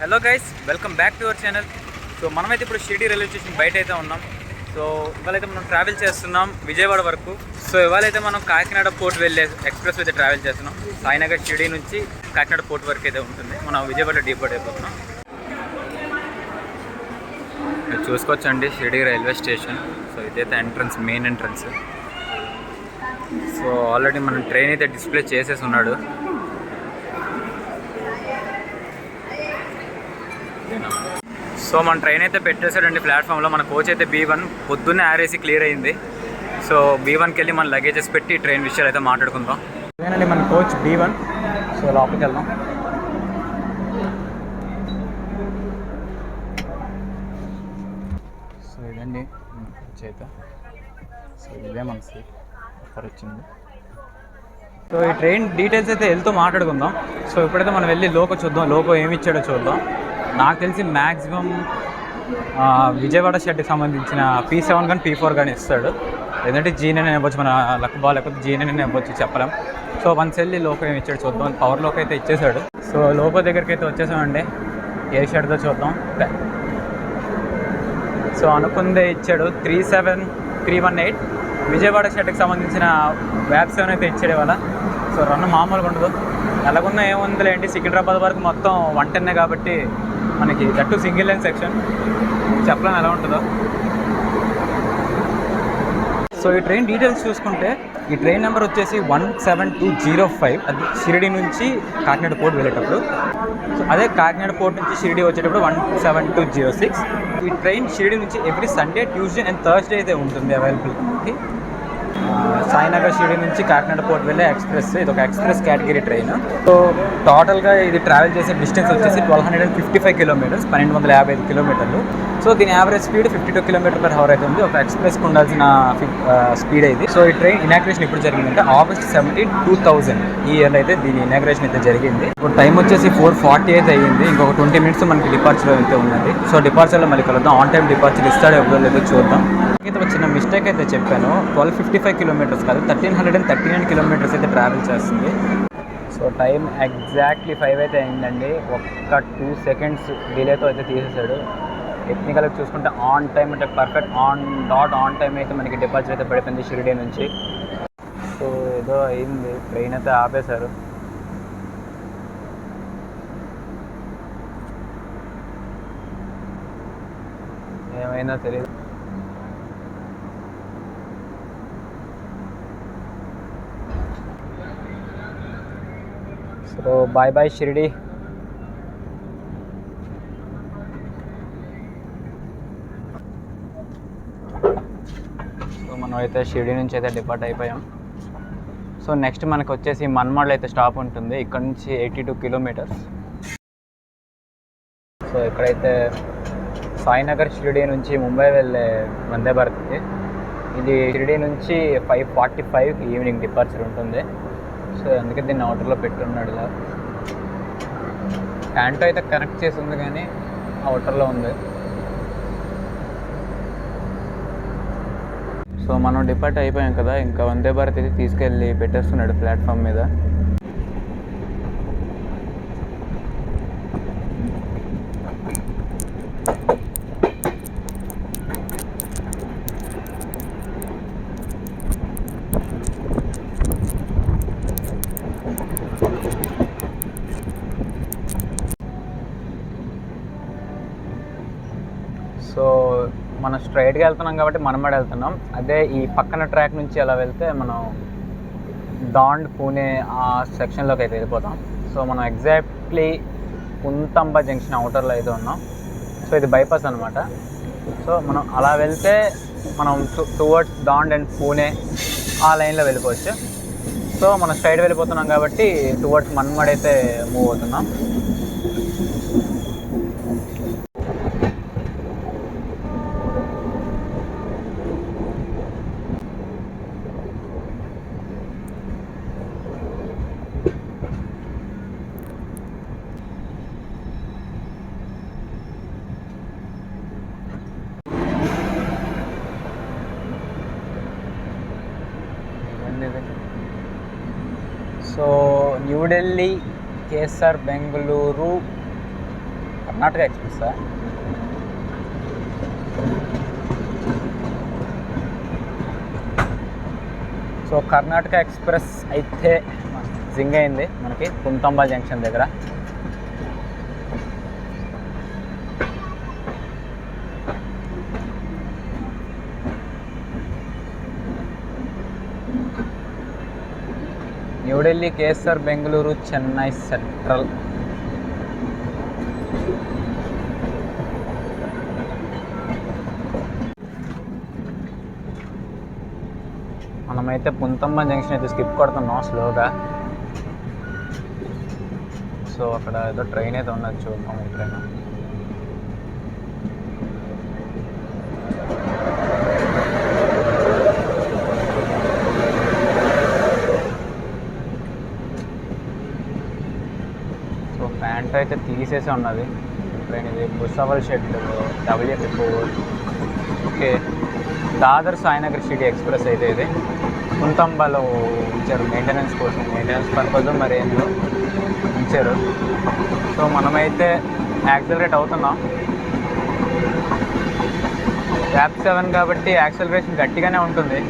Hello guys, welcome back to our channel. So మనమైతే ఇప్పుడు Shirdi railway station బయట అయితే ఉన్నాం. సో ఇవాళైతే మనం ట్రావెల్ చేస్తున్నాం విజయవాడ వరకు. సో ఇవాళైతే మనం కాకినాడ పోర్ట్ వెళ్ళే ఎక్స్ప్రెస్ అయితే ట్రావెల్ చేస్తున్నాం. సాయినగర్ షిరిడి నుంచి కాకినాడ పోర్ట్ వరకు అయితే ఉంటుంది. మనం విజయవాడ డీపోర్ట్ అయిపోతున్నాం. మీరు చూసుకోవచ్చండి షిరిడి రైల్వే స్టేషన్. సో ఇదైతే entrance, main entrance. So already మనం ట్రైన్ అయితే డిస్ప్లే చేసేసి ఉన్నాడు. సో మన ట్రైన్ అయితే పెట్టేశాడండి ప్లాట్ఫామ్లో. మన కోచ్ అయితే B1 పొద్దున్నే ఆర్ఏసీ క్లియర్ అయింది. సో B1కి వెళ్ళి మన లగేజెస్ పెట్టి ట్రైన్ విషయాలు అయితే మాట్లాడుకుందాం. ఇదేనండి మన కోచ్ B1. సో లోపలికి వెళ్దాం. సో ఇదండి కోచ్ అయితే. సో ఇదే మన సీట్ ఆఫర్ వచ్చింది. సో ఈ ట్రైన్ డీటెయిల్స్ అయితే వెళ్తూ మాట్లాడుకుందాం. సో ఇప్పుడైతే మనం వెళ్ళి లోకో చూద్దాం. లోకో ఏమి ఇచ్చాడో చూద్దాం. నాకు తెలిసి మ్యాక్సిమం విజయవాడ షెడ్కి సంబంధించిన P7 కానీ P4 కానీ ఇస్తాడు. లేదంటే G9 ఇవ్వచ్చు, మన లక్ బాల్ లేకపోతే G9 ఇవ్వచ్చు, చెప్పలేం. సో వన్స్ వెళ్ళి లోకో ఏమి ఇచ్చాడు చూద్దాం. పవర్ లోకో అయితే ఇచ్చేసాడు. సో లోకో దగ్గరికి అయితే వచ్చేసామండి. ఏ షెడ్తో చూద్దాం. సో అనుకుందే ఇచ్చాడు 37318. విజయవాడ షెడ్కి సంబంధించిన వ్యాప్ 7 అయితే ఇచ్చాడు ఇవాళ. సో రన్ను మామూలుగా ఉండదు. ఎలాగున్నా ఏముందిలేండి, సికింద్రాబాద్ వరకు మొత్తం 110 కాబట్టి మనకి దట్టు సింగిల్ లైన్ సెక్షన్, చెప్పలేం ఎలా ఉంటుందో. సో ఈ ట్రైన్ డీటెయిల్స్ చూసుకుంటే ఈ ట్రైన్ నెంబర్ వచ్చేసి 17205. అది షిరిడి నుంచి కాకినాడ పోర్ట్ వెళ్ళేటప్పుడు. సో అదే కాకినాడ పోర్ట్ నుంచి షిరిడి వచ్చేటప్పుడు 17206. ఈ ట్రైన్ షిరిడి నుంచి every Sunday, Tuesday and Thursday అయితే ఉంటుంది అవైలబిలిటీ. సాయినగర్ షిరిడి నుంచి కాకినాడ పోర్ట్ వెళ్ళే ఎక్స్ప్రెస్. ఇది ఒక ఎక్స్ప్రెస్ కేటగిరీ ట్రైన్. సో టోటల్గా ఇది ట్రావెల్ చేసే డిస్టెన్స్ వచ్చేసి 1255 కిలోమీటర్స్, 1255 కిలోమీటర్లు. సో దీని యావరేజ్ స్పీడ్ 52 km/h అయితే ఉంది. ఒక ఎక్స్ప్రెస్కి ఉండాల్సిన స్పీడ్ ఇది. సో ఈ ట్రైన్ ఇనాగ్రేషన్ ఇప్పుడు జరిగిందంటే August 17, 2000 ఈ ఇయర్లో అయితే దీని ఇనాగ్రేషన్ అయితే జరిగింది. ఇప్పుడు టైం వచ్చేసి 4:40 అయితే అయ్యింది. ఇంకొక 20 minutes మనకి డిపార్చర్ అయితే ఉన్నది. సో డిపార్చర్లో మళ్ళీ కలుద్దాం. ఆన్ టైం డిపార్చర్ ఇస్తాడో ఎవరో లేదో చూద్దాం. అయితే ఒక చిన్న మిస్టేక్ అయితే చెప్పాను. 1255 కిలోమీటర్స్ కాదు, 1339 కిలోమీటర్స్ అయితే ట్రావెల్ చేస్తుంది. సో టైం ఎగ్జాక్ట్లీ 5 అయితే అయిందండి. ఒక్క 2 seconds డిలేతో అయితే తీసేశాడు. టెక్నికల్గా చూసుకుంటే ఆన్ టైం అంటే పర్ఫెక్ట్ ఆన్ టైం అయితే మనకి డిపార్చర్ అయితే పడిపోయింది షిరిడి నుంచి. సో ఏదో అయింది, ట్రైన్ అయితే ఆపేశారు. ఏమైందో తెలియదు. So bye bye Shirdi. So మనం అయితే షిరిడి నుంచి అయితే డిపార్ట్ అయిపోయాం. సో నెక్స్ట్ మనకు వచ్చేసి మన్మాడ్లో అయితే స్టాప్ ఉంటుంది. ఇక్కడ నుంచి 82 kilometers. సో ఇక్కడైతే సాయినగర్ షిరిడి నుంచి ముంబై వెళ్ళే వందే భారత్. ఇది షిరిడి నుంచి 5:45 ఈవినింగ్ డిపార్చర్ ఉంటుంది. సో అందుకే దీన్ని అవుటర్లో పెట్టున్నాడు. ఇలా ప్యాంటో అయితే కనెక్ట్ చేసి ఉంది కానీ అవుటర్లో ఉంది. సో మనం డిపార్ట్ అయిపోయాం కదా, ఇంకా వందే భారత్ అయితే తీసుకెళ్ళి పెట్టేస్తున్నాడు ప్లాట్ఫామ్ మీద. సో మనం స్ట్రైట్గా వెళ్తున్నాం కాబట్టి మనమాడ వెళ్తున్నాం. అదే ఈ పక్కన ట్రాక్ నుంచి అలా వెళ్తే మనం దాండ్, పూణే ఆ సెక్షన్లోకి అయితే వెళ్ళిపోతాం. సో మనం ఎగ్జాక్ట్లీ కుంతంబ జంక్షన్ అవుటర్లో అయితే ఉన్నాం. సో ఇది బైపాస్ అనమాట. సో మనం అలా వెళ్తే మనం టువర్డ్స్ దాండ్ అండ్ పూణే ఆ లైన్లో వెళ్ళిపోవచ్చు. సో మనం స్ట్రైట్ వెళ్ళిపోతున్నాం కాబట్టి టువర్డ్స్ మనమాడ అయితే మూవ్ అవుతున్నాం. సో న్యూఢిల్లీ, కేసర్, బెంగళూరు, కర్ణాటక ఎక్స్ప్రెస్సా? సో కర్ణాటక ఎక్స్ప్రెస్ అయితే జింగ్ అయింది మనకి కుంతంబా జంక్షన్ దగ్గర. న్యూఢిల్లీ, కేసర్, బెంగళూరు, చెన్నై సెంట్రల్. మనమైతే పుంతమ్మ జంక్షన్ అయితే స్కిప్ కొడుతున్నాం స్లోగా. సో అక్కడ ఏదో ట్రైన్ అయితే ఉన్నది, చూద్దాం ఈ ట్రైన్. సో ప్యాంట్ అయితే తీసేసి ఉన్నది ట్రైన్. ఇది Bhusawal shed WF4. Okay, Dadar Sainagar city express అయితే ఇది కుంతంబాలో ఉంచారు మెయింటెనెన్స్ కోసం, మెయింటెనెన్స్ పర్పస్ మరి ఏందో ఉంచారు. సో మనమైతే యాక్సలరేట్ అవుతున్నాం. ట్యాప్ 7 కాబట్టి యాక్సలరేషన్ గట్టిగానే ఉంటుంది.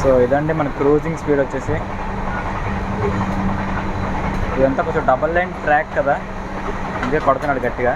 సో ఇదండి మన క్రూజింగ్ స్పీడ్ వచ్చేసి. ఇదంతా కొంచెం డబల్ లైన్ ట్రాక్ కదా, ఇదే కొడుతున్నాడు గట్టిగా.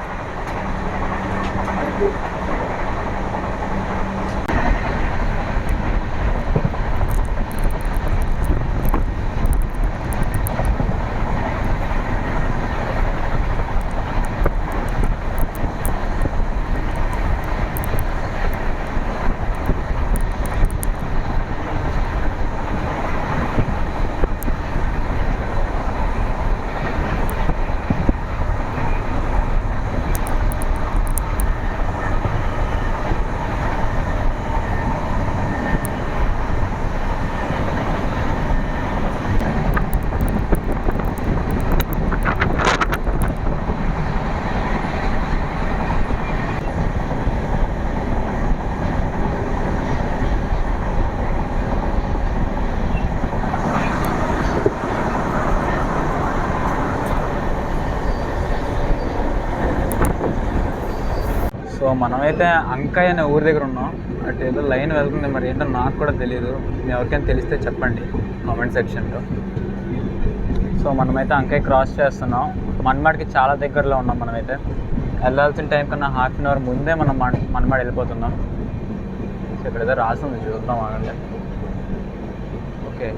సో మనమైతే అంకాయ్ అనే ఊరి దగ్గర ఉన్నాం. అటు ఏదో లైన్ వెళ్తుంది, మరి ఏంటో నాకు కూడా తెలియదు. మీ ఎవరికైనా తెలిస్తే చెప్పండి కామెంట్ సెక్షన్లో. సో మనమైతే అంకాయ్ క్రాస్ చేస్తున్నాం. మన్మాడ్కి చాలా దగ్గరలో ఉన్నాం. మనమైతే వెళ్ళాల్సిన టైం కన్నా ½ అన్ అవర్ ముందే మనం మన్మాడ్ వెళ్ళిపోతున్నాం. సో ఇక్కడ ఏదో రాస్తుంది, చూద్దాం ఆగండి. ఓకే,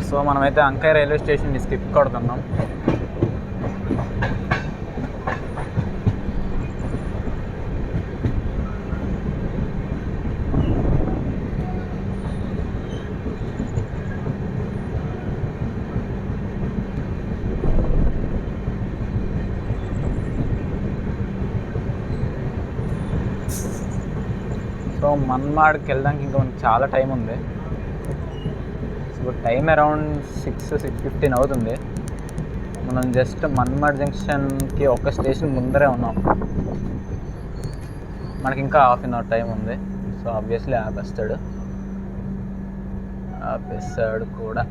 సో మనమైతే అంకాయ్ రైల్వే స్టేషన్ని స్కిప్ కొడుతున్నాం. సో మన్మాడ్కి వెళ్ళడానికి ఇంకా మనకి చాలా టైం ఉంది. సో టైం అరౌండ్ 6-6:15 అవుతుంది. మనం జస్ట్ మన్మాడ్ జంక్షన్కి ఒక స్టేషన్ ముందరే ఉన్నాం. మనకి ఇంకా ½ అన్ అవర్ టైం ఉంది. సో ఆబ్వియస్లీ ఆపేస్తాడు కూడా.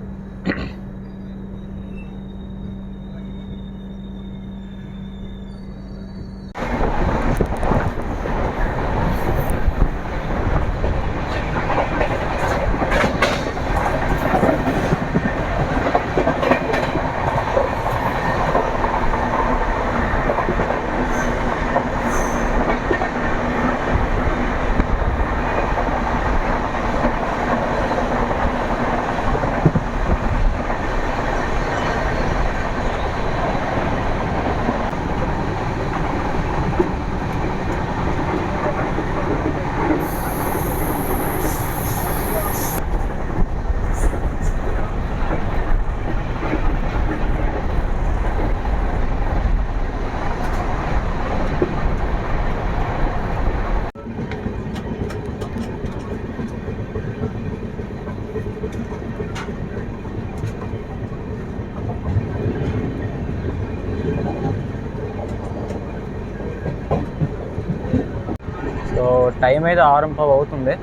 సో టైం అయితే 6:15 అవుతుంది.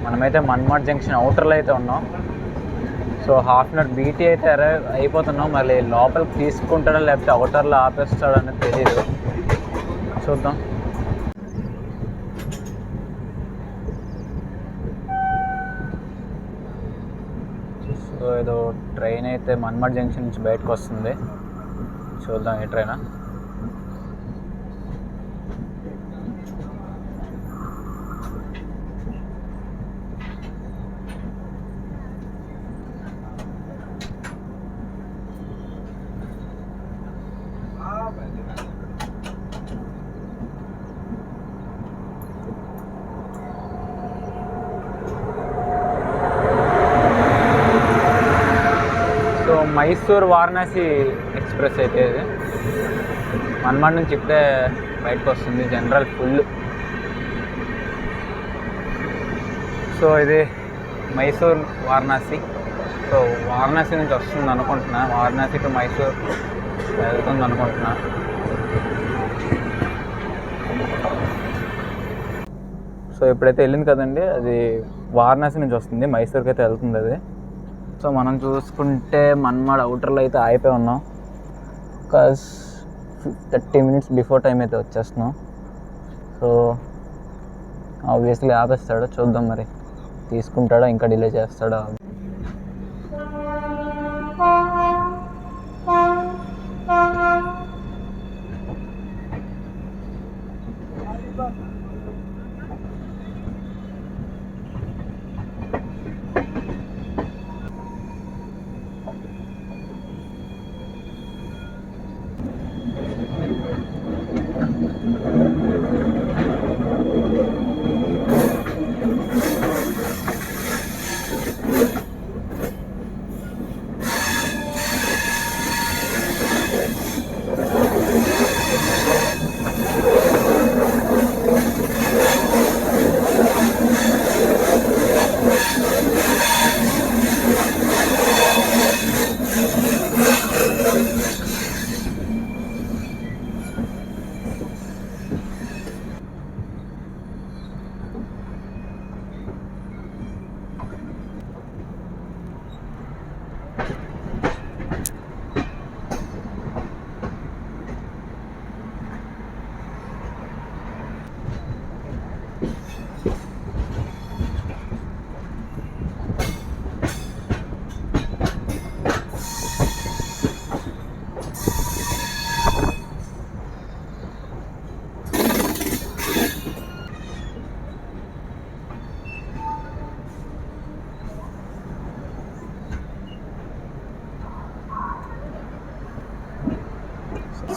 మనమైతే మన్మాడ్ జంక్షన్ అవుటర్లో అయితే ఉన్నాం. సో ½ అన్ అవర్ బీటీ అయితే అరైవ్ అయిపోతున్నాం. మళ్ళీ లోపలికి తీసుకుంటాడో లేకపోతే అవుటర్లో ఆపేస్తాడో అనేది తెలియదు, చూద్దాం. సో ఏదో ట్రైన్ అయితే మన్మాడ్ జంక్షన్ నుంచి బయటకు వస్తుంది, చూద్దాం ఏ ట్రైనా. సో మైసూర్ వారణాసి ఎక్స్ప్రెస్ అయితే ఇది మన్మాడ్ నుంచి ఇప్పుడే బయటకు వస్తుంది, జనరల్ ఫుల్. సో ఇది మైసూర్ వారణాసి. సో వారణాసి నుంచి వస్తుంది అనుకుంటున్నా, వారణాసి టు మైసూర్ వెళ్తుంది అనుకుంటున్నా. సో ఇప్పుడైతే వెళ్ళింది కదండి, అది వారణాసి నుంచి వస్తుంది, మైసూర్కి అయితే వెళ్తుంది అది. సో మనం చూసుకుంటే మన్మాడ్ అవుటర్లో అయితే ఆగిపోయి ఉన్నాం. ఒక 30 minutes బిఫోర్ టైం అయితే వచ్చేస్తున్నాం. సో ఆబ్వియస్లీ ఆపేస్తాడు, చూద్దాం మరి తీసుకుంటాడా ఇంకా డిలే చేస్తాడా.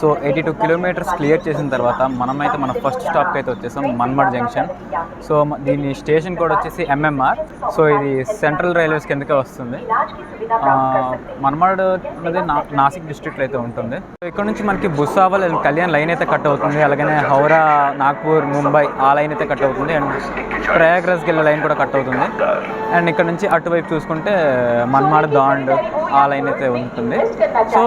సో 82 కిలోమీటర్స్ క్లియర్ చేసిన తర్వాత మనమైతే మన ఫస్ట్ స్టాప్కి అయితే వచ్చేసాం, మన్మాడ్ జంక్షన్. సో దీని స్టేషన్ కూడా వచ్చేసి ఎంఎంఆర్. సో ఇది సెంట్రల్ రైల్వేస్ కిందకే వస్తుంది. మన్మాడ్ అనేది నాసిక్ డిస్ట్రిక్ట్లో అయితే ఉంటుంది. సో ఇక్కడ నుంచి మనకి భుసావల్ అండ్ కళ్యాణ్ లైన్ అయితే కట్ అవుతుంది. అలాగనే హౌరా, నాగ్పూర్, ముంబై ఆ లైన్ అయితే కట్ అవుతుంది. అండ్ ప్రయాగ్రాజ్కి వెళ్ళే లైన్ కూడా కట్ అవుతుంది. అండ్ ఇక్కడ నుంచి అటువైపు చూసుకుంటే మన్మాడ్, దాండ్ ఆ లైన్ అయితే ఉంటుంది. సో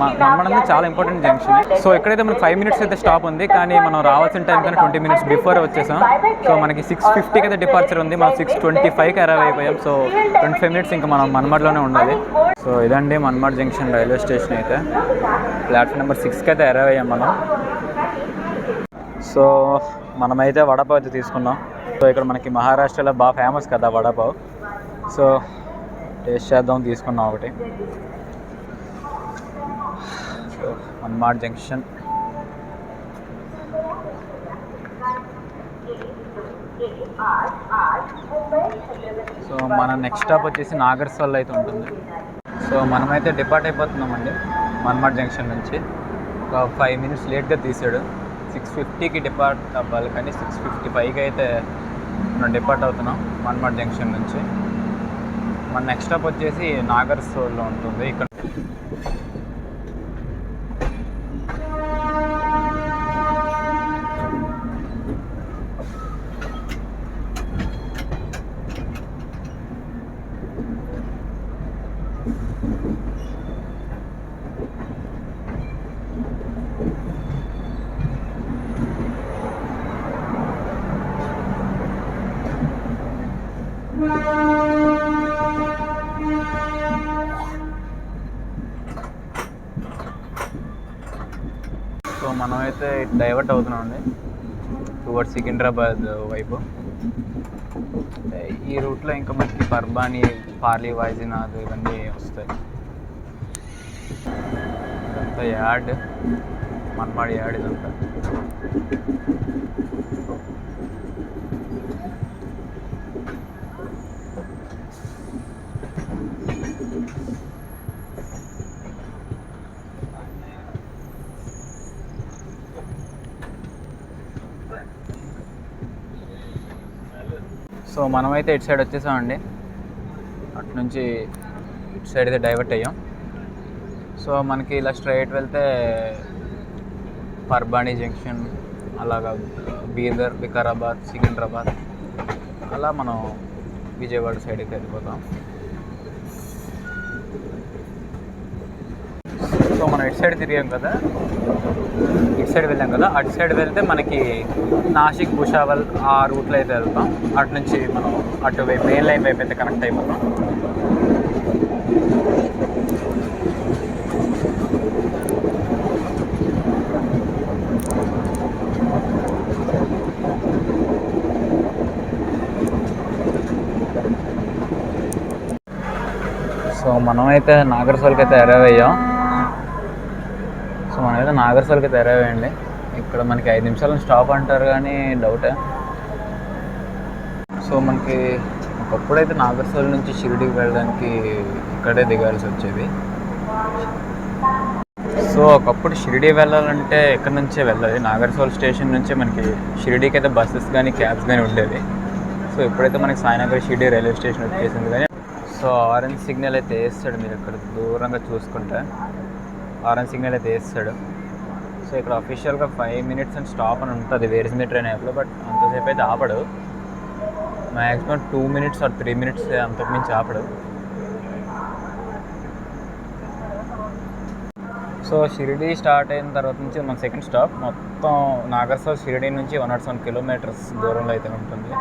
మన్మాడ్ అనేది చాలా ఇంపార్టెంట్ జంక్షన్. సో ఇక్కడైతే మనకి 5 మినిట్స్ అయితే స్టాప్ ఉంది, కానీ మనం రావాల్సిన టైం కన్నా 20 మినిట్స్ బిఫోర్ వచ్చేసాం. సో మనకి 6:50కి అయితే డిపార్చర్ ఉంది, మనం 6:25కి అరైవ్ అయిపోయాం. సో 25 మినిట్స్ ఇంకా మనం మన్మాడ్లోనే ఉండాలి. సో ఇదండి మన్మాడ్ జంక్షన్ రైల్వే స్టేషన్ అయితే. ప్లాట్ఫామ్ నెంబర్ 6కి అయితే అరైవ్ అయ్యాం మనం. సో మనమైతే వడపావ్ అయితే తీసుకున్నాం. సో ఇక్కడ మనకి మహారాష్ట్రలో బాగా ఫేమస్ కదా వడపావ్. సో టేస్ట్ చేద్దాం, తీసుకున్నాం ఒకటి. So Manmad junction. సో మన నెక్స్ట్ స్టాప్ వచ్చేసి నాగర్సోల్ అయితే ఉంటుంది. సో మనమైతే డిపార్ట్ అయిపోతున్నామండి మన్మాడ్ జంక్షన్ నుంచి. ఒక 5 మినిట్స్ లేట్గా తీసాడు. 6:50కి డిపార్ట్ అవ్వాలి, కానీ 6:55కి అయితే మనం డిపార్ట్ అవుతున్నాం మన్మాడ్ జంక్షన్ నుంచి. మన నెక్స్ట్ స్టాప్ వచ్చేసి నాగర్సోల్లో ఉంటుంది. ఇక్కడ సో మనమైతే డైవర్ట్ అవుతున్నామండి టువర్డ్స్ సికింద్రాబాద్ వైపు. ఈ రూట్లో ఇంకా మనకి పర్బాని, పార్లీ, వైజనాథ్ ఇవన్నీ వస్తాయి. ఇదంతా యాడ్, మన్మాడ్ యాడ్ ఇదంతా. సో మనమైతే ఇటు సైడ్ వచ్చేసామండి. అటు నుంచి ఇటు సైడ్ అయితే డైవర్ట్ అయ్యాం. సో మనకి ఇలా స్ట్రైట్ వెళ్తే పర్బాణి జంక్షన్, అలాగా బీదర్, వికారాబాద్, సికింద్రాబాద్, అలా మనం విజయవాడ సైడ్ అయితే వెళ్ళిపోతాం. సో మనం ఇటు సైడ్ తిరిగాం కదా, ఇటు సైడ్ వెళ్ళాం కదా, అటు సైడ్ వెళ్తే మనకి నాసిక్, భుసావల్ ఆ రూట్లో అయితే వెళ్తాం. అటు నుంచి మనం అటు వైపు మెయిన్ లైన్ వైపు అయితే కనెక్ట్ అయిపోతాం. సో మనమైతే నాగర్సోల్కి అయితే అరైవ్ అయ్యాం. సో మనమైతే నాగర్సోల్కి అయితే అరైవ్ అయ్యండి. ఇక్కడ మనకి 5 నిమిషాలు స్టాప్ అంటారు, కానీ డౌటే. సో మనకి ఒకప్పుడైతే నాగర్సోల్ నుంచి షిరిడీకి వెళ్ళడానికి ఇక్కడే దిగాల్సి వచ్చేది. సో ఒకప్పుడు షిరిడీ వెళ్ళాలంటే ఇక్కడ నుంచే వెళ్ళాలి. నాగర్సోల్ స్టేషన్ నుంచే మనకి షిరిడీకి అయితే బస్సెస్ కానీ క్యాబ్స్ కానీ ఉండేవి. సో ఇప్పుడైతే మనకి సాయినగర్ షిరిడీ రైల్వే స్టేషన్ వచ్చేసింది. కానీ సో ఆరెంజ్ సిగ్నల్ అయితే వేస్తాడు, మీరు ఇక్కడ దూరంగా చూసుకుంటే ఆరెంజ్ సిగ్నల్ అయితే వేస్తాడు. సో ఇక్కడ అఫీషియల్గా 5 మినిట్స్ అని స్టాప్ అని ఉంటుంది వేరే ట్రైన్ యాప్లో, బట్ అంతసేపు అయితే ఆపడు. మ్యాక్సిమం 2 మినిట్స్ ఆర్ 3 మినిట్స్, అంతకుమించి ఆపడు. సో షిరిడీ స్టార్ట్ అయిన తర్వాత నుంచి మన సెకండ్ స్టాప్ మొత్తం నాగర్సోల్ షిరిడీ నుంచి 107 కిలోమీటర్స్ దూరంలో అయితే ఉంటుంది.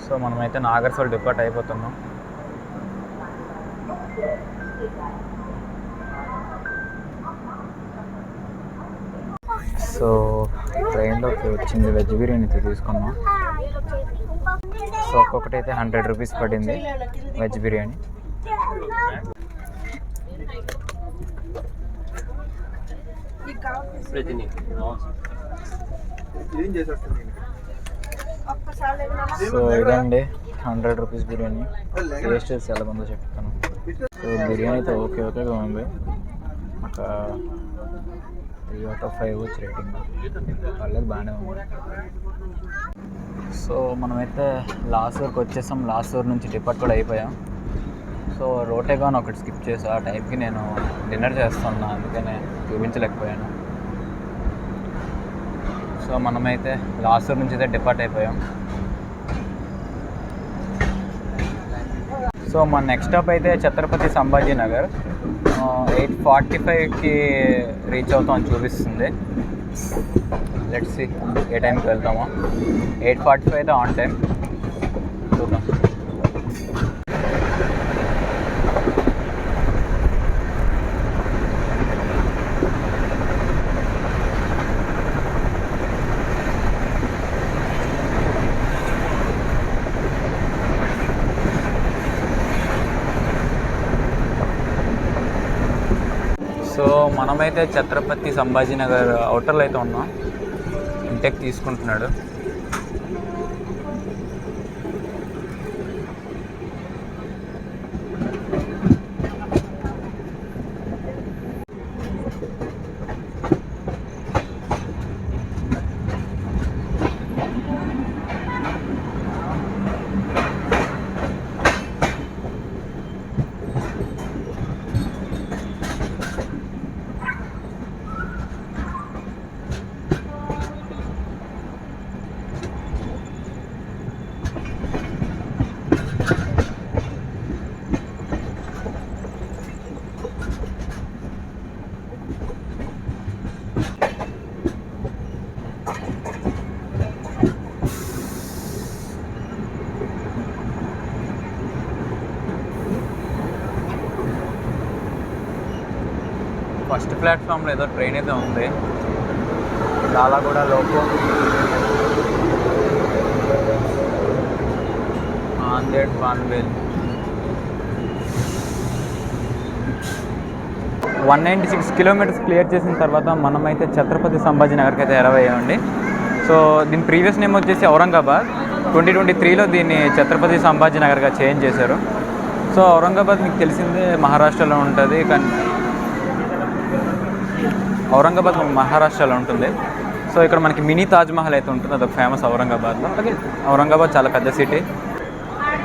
సో మనమైతే నాగర్సోల్ డిపార్ట్ అయిపోతున్నాం. సో ట్రైన్లోకి వచ్చింది వెజ్ బిర్యానీ అయితే తీసుకున్నాం. సో ఒక్కొక్కటి అయితే 100 రూపీస్ పడింది వెజ్ బిర్యానీ. సో ఇదండి 100 రూపీస్ బిర్యానీ. టేస్ట్ చాలా బాగుందో చెప్తాను. సో బిర్యానీ అయితే ఓకేగా ఉంది. ఒక 3/5 వచ్చి రేటింగ్. పర్లేదు, బాగానే ఉంది. సో మనమైతే లాసూర్కి వచ్చేసాం. లాసూర్ నుంచి డిపార్ట్ కూడా అయిపోయాం. సో రోటేగాన్ ఒకటి స్కిప్ చేసి ఆ టైంకి నేను డిన్నర్ చేస్తున్నా, అందుకనే చూపించలేకపోయాను. సో మనమైతే లాసూర్ నుంచి అయితే డిపార్ట్ అయిపోయాం. సో మన నెక్స్ట్ స్టాప్ అయితే ఛత్రపతి సంభాజీ నగర్. 8:45కి రీచ్ అవుతాం అని చూపిస్తుంది. లెట్స్ సీ ఏ టైంకి వెళ్తామో. 8:45 అయితే ఆన్ టైం. చూద్దాం. సో మనమైతే ఛత్రపతి సంభాజీ నగర్ అవుటర్లో అయితే ఉన్నాం. ఇంటెక్ తీసుకుంటున్నాడు. ఫస్ట్ ప్లాట్ఫామ్లో ఏదో ట్రైన్ అయితే ఉంది. చాలా కూడా లోపు ఆందేడ్ పాన్వేల్ 196 కిలోమీటర్స్ క్లియర్ చేసిన తర్వాత మనమైతే ఛత్రపతి సంభాజీ నగర్కి అయితే అయ్యామండి. సో దీని ప్రీవియస్ నేమ్ వచ్చేసి ఔరంగాబాద్. 2023లో దీన్ని ఛత్రపతి సంభాజీ నగర్గా చేంజ్ చేశారు. సో ఔరంగాబాద్ మీకు తెలిసిందే మహారాష్ట్రలో ఉంటుంది. కానీ ఔరంగాబాద్ మహారాష్ట్రలో ఉంటుంది. సో ఇక్కడ మనకి మినీ తాజ్మహల్ అయితే ఉంటుంది, అదొక ఫేమస్ ఔరంగాబాద్లో. అలాగే ఔరంగాబాద్ చాలా పెద్ద సిటీ.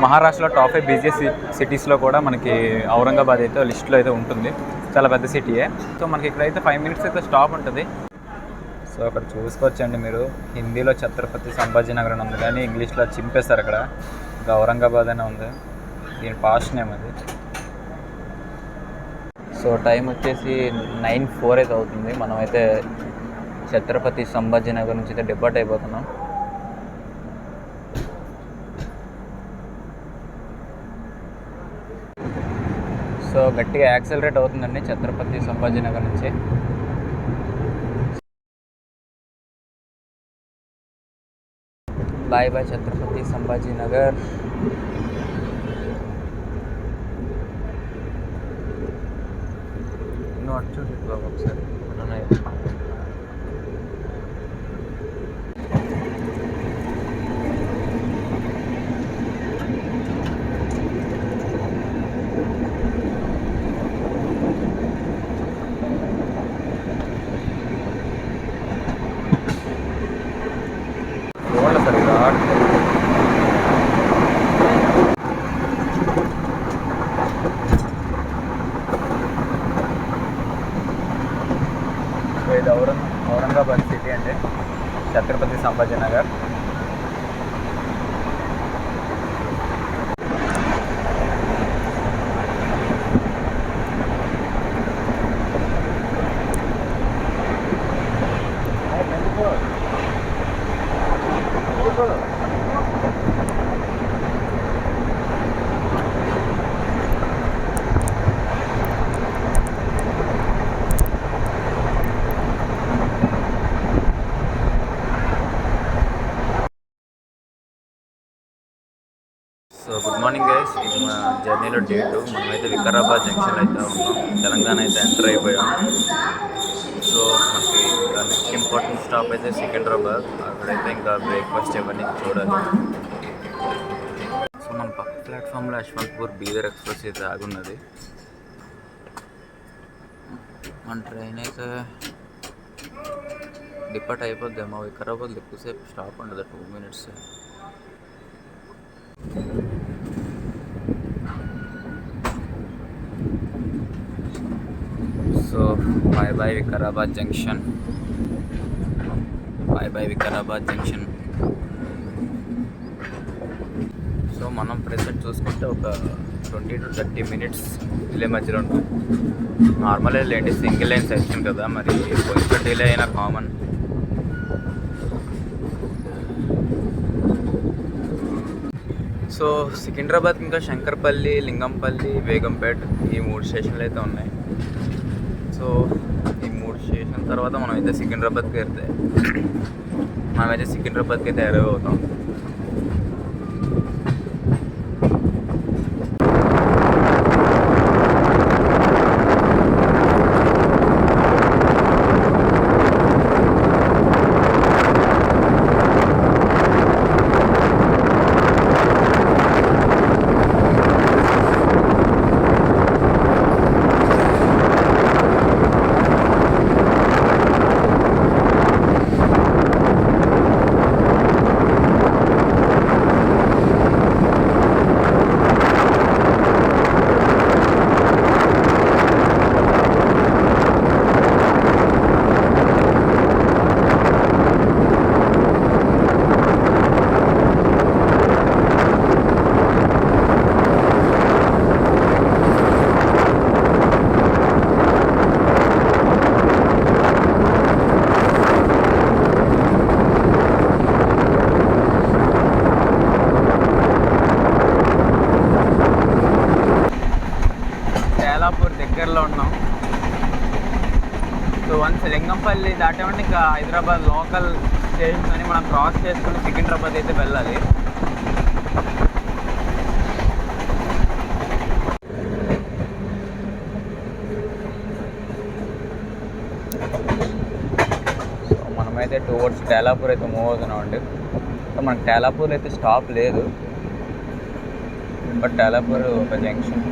మహారాష్ట్రలో టాప్ 5 బిజియెస్ట్ సిటీస్లో కూడా మనకి ఔరంగాబాద్ అయితే లిస్ట్లో అయితే ఉంటుంది. చాలా పెద్ద సిటీయే. సో మనకి ఇక్కడైతే 5 మినిట్స్ అయితే స్టాప్ ఉంటుంది. సో అక్కడ చూసుకోవచ్చండి మీరు, హిందీలో ఛత్రపతి సంభాజీ నగర్ అని ఉంది, కానీ ఇంగ్లీష్లో చింపేస్తారు అక్కడ. ఇంకా ఔరంగాబాద్ అనే ఉంది, దీని పాస్ట్ నేమ్ అది. సో టైం వచ్చేసి 9:04 అయితే అవుతుంది. మనమైతే ఛత్రపతి సంభాజీ నగర్ నుంచి అయితే డిపార్ట్ అయిపోతున్నాం. సో గట్టిగా యాక్సెలరేట్ అవుతుందండి ఛత్రపతి సంభాజీ నగర్ నుంచి. Bye bye Chhatrapati Sambhaji Nagar. చూడు ఒకసారి ఇది ఔరంగాబాద్ సిటీ అండి, Chhatrapati Sambhaji Nagar. So good morning guys, ఇది మా జర్నీలో డే 2. మనమైతే వికారాబాద్ జంక్షన్ అయితే ఉన్నాం, తెలంగాణ అయితే ఎంటర్ అయిపోయాం. సో మనకి ఇంకా నెక్స్ట్ ఇంపార్టెంట్ స్టాప్ అయితే సికింద్రాబాద్. అక్కడైతే ఇంకా బ్రేక్ఫాస్ట్ ఇవన్నీ చూడాలి. సో మన పక్క ప్లాట్ఫామ్లో యశ్వంత్పూర్ బీదర్ ఎక్స్ప్రెస్ అయితే ఆగున్నది. మన ట్రైన్ అయితే డిపార్ట్ అయిపోద్దేమో. వికారాబాద్లో ఎక్కువసేపు స్టాప్ ఉండదు, 2 minutes. So bye bye Vikarabad junction. Bye bye Vikarabad junction. So మనం ప్రెసెంట్ చూసుకుంటే ఒక 20 to 30 minutes డిలే మధ్యలో ఉంటుంది. నార్మల్ లేండి, సింగిల్ లైన్ సెక్షన్ కదా, మరి కొంచెం డిలే అయినా కామన్. సో సికింద్రాబాద్ ఇంకా శంకర్పల్లి, లింగంపల్లి, బేగంపేట్ ఈ 3 స్టేషన్లు అయితే ఉన్నాయి. సో ఈ 3 స్టేషన్ తర్వాత మనం అయితే సికింద్రాబాద్కి అయితే అరైవ్ అవుతాం. దగ్గరలో ఉన్నాం. సో వన్స్ లింగంపల్లి దాటామంటే ఇంకా హైదరాబాద్ లోకల్ స్టేషన్స్ అని మనం క్రాస్ చేసుకుని సికింద్రాబాద్ అయితే వెళ్ళాలి. సో మనమైతే టువర్డ్స్ టేలాపూర్ అయితే మూవ్ అవుతున్నాం అండి. సో మనకి టేలాపూర్ అయితే స్టాప్ లేదు, బట్ టేలాపూర్ ఒక junction.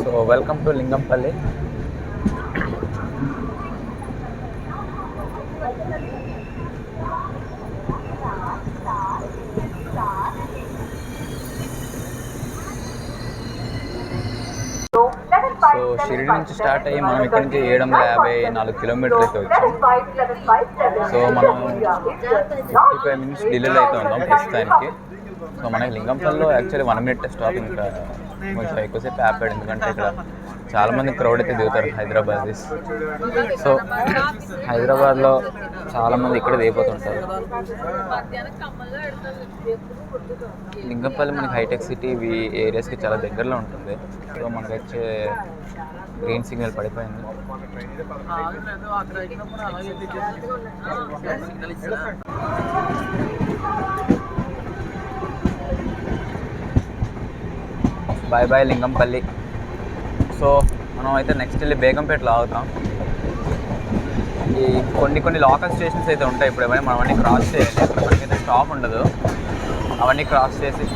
So welcome to Lingampalli. So Shirdi నుంచి స్టార్ట్ అయ్యి మనం ఇక్కడ నుంచి 754 కిలోమీటర్లు అయితే వచ్చాం. సో మనం 55 minutes డిలేలో అయితే ఉన్నాం ప్రస్తుతానికి. సో మనకి లింగంపల్లిలో యాక్చువల్లీ 1 minute స్టాప్, ఇంకా కొంచెం ఎక్కువసేపు ఆపాడు, ఎందుకంటే ఇక్కడ చాలామంది క్రౌడ్ అయితే దిగుతారు హైదరాబాద్. సో హైదరాబాద్లో చాలామంది ఇక్కడ దిగిపోతుంటారు. లింగంపల్లి మనకి హైటెక్ సిటీ ఇవి ఏరియాస్కి చాలా దగ్గరలో ఉంటుంది. సో మనకి వచ్చే గ్రీన్ సిగ్నల్ పడిపోయింది. Bye bye Lingampalli. సో మనం అయితే నెక్స్ట్ వెళ్ళి బేగంపేటలో ఆగుతాం. ఈ కొన్ని లోకల్ స్టేషన్స్ అయితే ఉంటాయి, ఇప్పుడు ఏమైనా మనం అన్నీ క్రాస్ చేయాలి. మనకైతే స్టాప్ ఉండదు, అవన్నీ క్రాస్ చేసి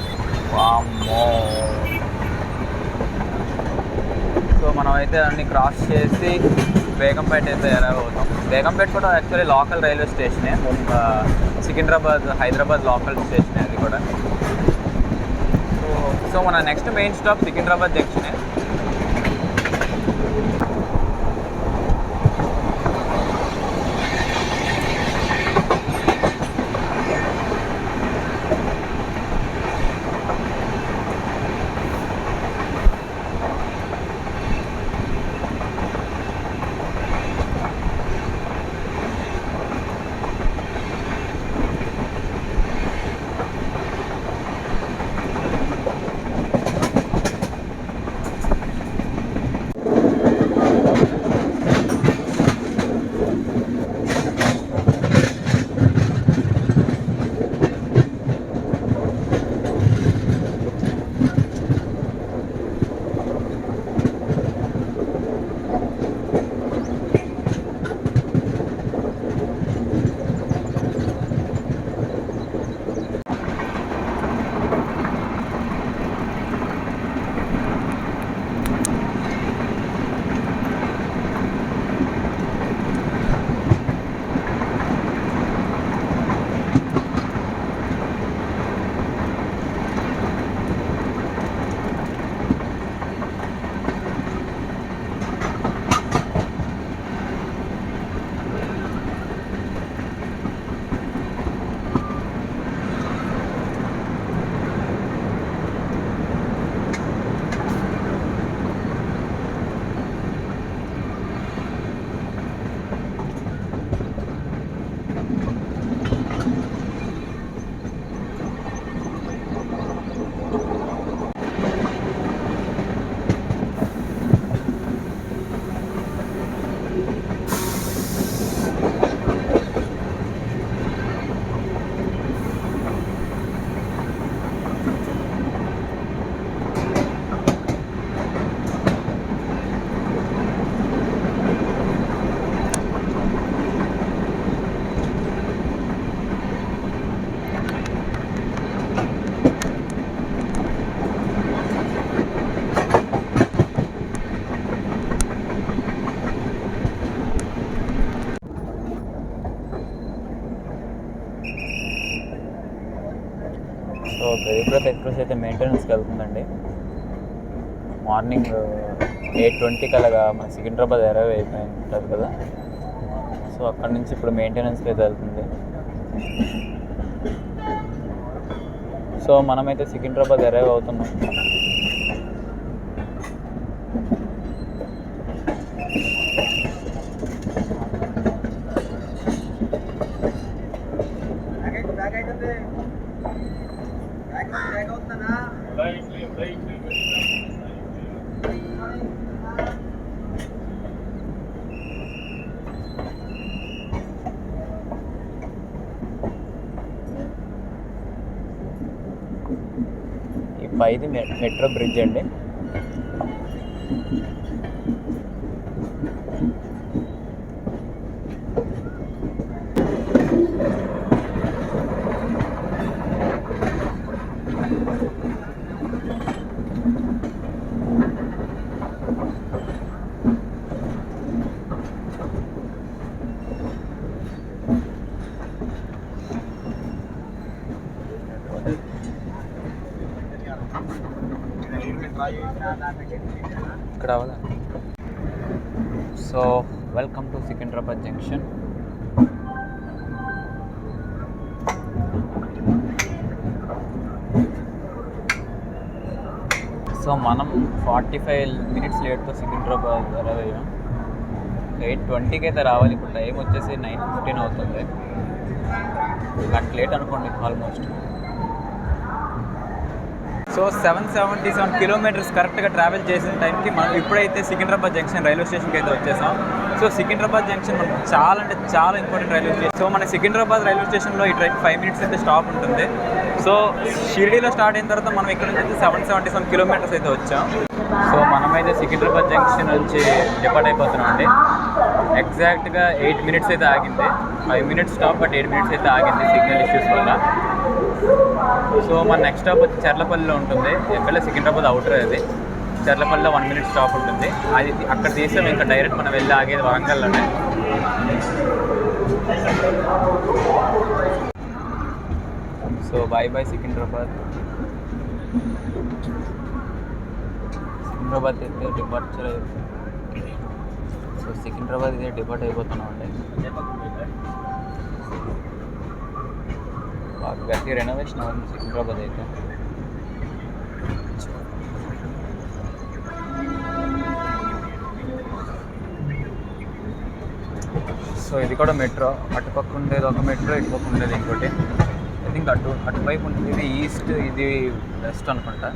వామ్మో. సో మనం అయితే అన్నీ క్రాస్ చేసి బేగంపేట అయితే అరైవ్ అవుతాం. బేగంపేట కూడా యాక్చువల్లీ లోకల్ రైల్వే స్టేషనే, సికింద్రాబాద్ హైదరాబాద్ లోకల్ స్టేషనే అది కూడా. సో మన నెక్స్ట్ మెయిన్ స్టాప్ సికింద్రాబాద్ జంక్షనే. ఇప్పుడైతే ఎక్స్ప్రెస్ అయితే మెయింటెనెన్స్కి వెళ్తుందండి. మార్నింగ్ 8:20 అలాగా మన సికింద్రాబాద్ అరైవ్ అయిపోయి ఉంటుంది కదా, సో అక్కడి నుంచి ఇప్పుడు మెయింటెనెన్స్కి అయితే వెళ్తుంది. సో మనమైతే సికింద్రాబాద్ అరైవ్ అవుతున్నాం. ఈ పైది మెట్రో బ్రిడ్జ్ అండి. ఇక్కడ అవ్వదా? So welcome to Secunderabad junction. So మనం 45 మినిట్స్ లేట్తో సికింద్రాబాద్ అరైవ్ అయ్యాం. 8:20కి అయితే రావాలి. ఇప్పుడు టైం వచ్చేసి 9:15 అవుతుంది. గంట లేట్ అనుకోండి ఆల్మోస్ట్. సో 777 కిలోమీటర్స్ కరెక్ట్గా ట్రావెల్ చేసిన టైంకి మనం ఇప్పుడైతే సికింద్రాబాద్ జంక్షన్ రైల్వే స్టేషన్కి అయితే వచ్చేసాం. సో సికింద్రాబాద్ జంక్షన్ మనకు చాలా అంటే చాలా ఇంపార్టెంట్ రైల్వే స్టేషన్. సో మన సికింద్రాబాద్ రైల్వే స్టేషన్లో ఈ ట్రైన్ 5 మినిట్స్ అయితే స్టాప్ ఉంటుంది. సో షిరిడీలో స్టార్ట్ అయిన తర్వాత మనం ఇక్కడ నుంచి 777 కిలోమీటర్స్ అయితే వచ్చాం. సో మనమైతే సికింద్రాబాద్ జంక్షన్ నుంచి డిపార్ట్ అయిపోతున్నాం అండి. ఎగ్జాక్ట్గా 8 మినిట్స్ అయితే ఆగింది. 5 మినిట్స్ స్టాప్, బట్ 8 మినిట్స్ అయితే ఆగింది సిగ్నల్ ఇష్యూస్ వల్ల. సో మన నెక్స్ట్ స్టాప్ వచ్చి చర్లపల్లిలో ఉంటుంది. ఎక్కడ సికింద్రాబాద్ అవుటర్ అది. చర్లపల్లిలో 1 మినిట్ స్టాప్ ఉంటుంది. అది అక్కడ తీసాం. ఇంకా డైరెక్ట్ మనం వెళ్ళి ఆగేది వరంగల్లోనే. So bye bye Secunderabad. Secunderabad అయితే డిపార్చర్. సో సికింద్రాబాద్ అయితే డిపార్ట్ అయిపోతున్నాం అండి. బాగా గట్టి రెనోవేషన్ అవుతుంది సికింద్రాబాద్ అయితే. సో ఇది కూడా మెట్రో. అటుపక్క ఉండేది ఒక మెట్రో, ఇటుపక్క ఉండేది ఇంకోటి. ఐ థింక్ అటువైపు ఉంటుంది. ఇది ఈస్ట్, ఇది వెస్ట్ అనుకుంటా.